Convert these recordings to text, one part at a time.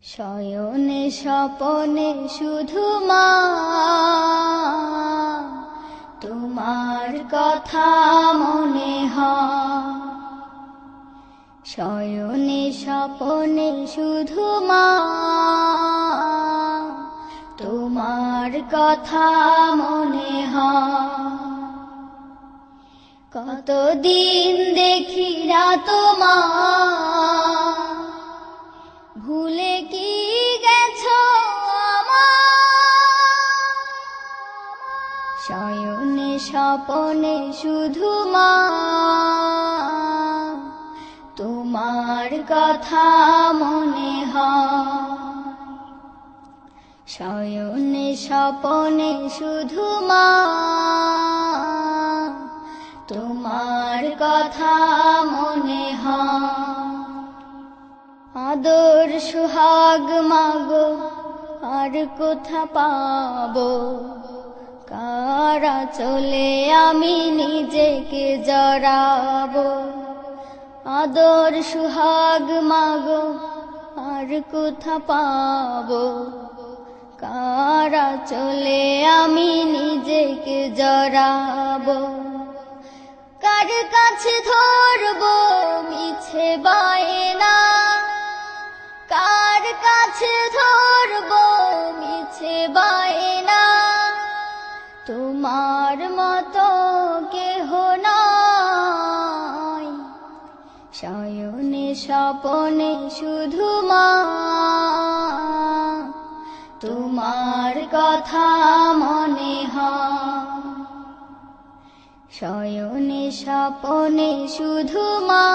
শয়নে স্বপনে শুধু মা তোমার কথা মনে হয়। শয়নে স্বপনে শুধু মা তোমার কথা মনে হয়। কতদিন দেখি না তোমার, ভুলে কি গেছো আমায়। শয়নে স্বপনে শুধু মা তোমার কথা মনে হয়। শয়নে স্বপনে শুধু মা তোমার কথা মনে হয়। আদর সোহাগ মাগো আর কোথা পাবো, কারা চলে আমি নিজেকে জড়াবো। আদর সোহাগ মাগো আর কোথা পাবো, কারা চলে আমি নিজেকে জড়াবো। কার কাছে ধরবো মিছে বায়না, কার কাছে ধরবো মিছে বায়না। তোমার মতো কেহ নাই। শয়নে স্বপনে শুধু মা তোমার কথা মনে হয়। শয়নে স্বপনে শুধু মা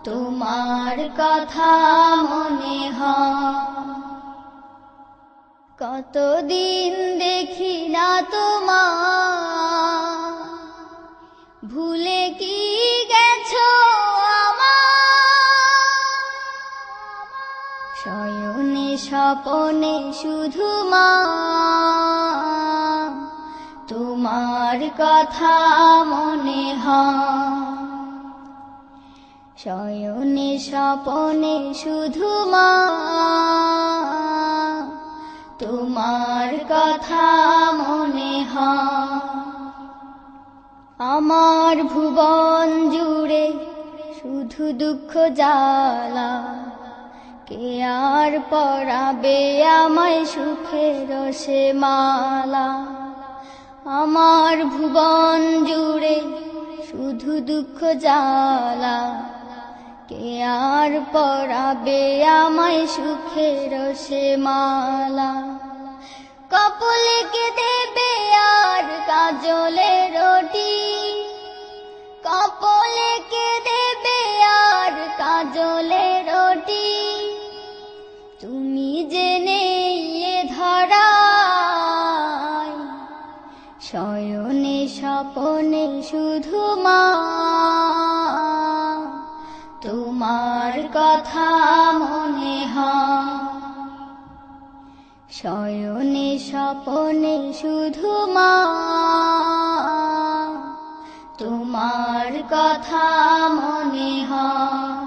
তোমার কথা মনে হয়। কতদিন দেখি না তোমার, ভুলে কি গেছো আমায়। শয়নে স্বপনে শুধু মা তোমার কথা মনে হয়। শয়নে স্বপনে শুধু মা তোমার কথা মনে হয়। আমার ভুবন জুড়ে শুধু দুঃখ জ্বালা, কে আর পরাবে আমায় সুখের সে মালা। আমার ভুবন জুড়ে শুধু দুঃখ জ্বালা, কে আর পরাবে আমায় সুখের সে মালা। কপালে কে দেবে আর কাজলে রুটি, কপালে কে দেবে আর কাজলে রুটি। তুমি জেনে এ ধরায়। শয়নে স্বপনে শুধু মা তোমার কথা মনে হয়। শয়নে স্বপনে শুধু মা তোমার কথা মনে হয়।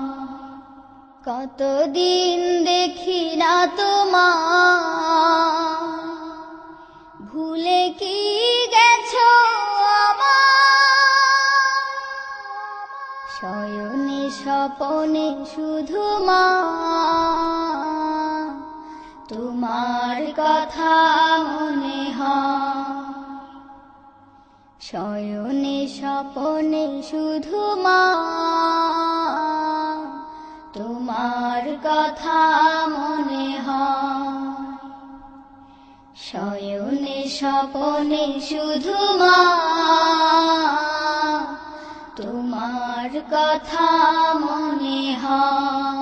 কতদিন দেখি না তোমার, ভুলে কি গেছো আমায়। শয়নে স্বপনে শুধু মা তোমার কথা মনে হয়। শয়নে স্বপনে শুধু মা তোমার কথা মনে হয়। শয়নে স্বপনে শুধু মা তোমার কথা মনে হয়।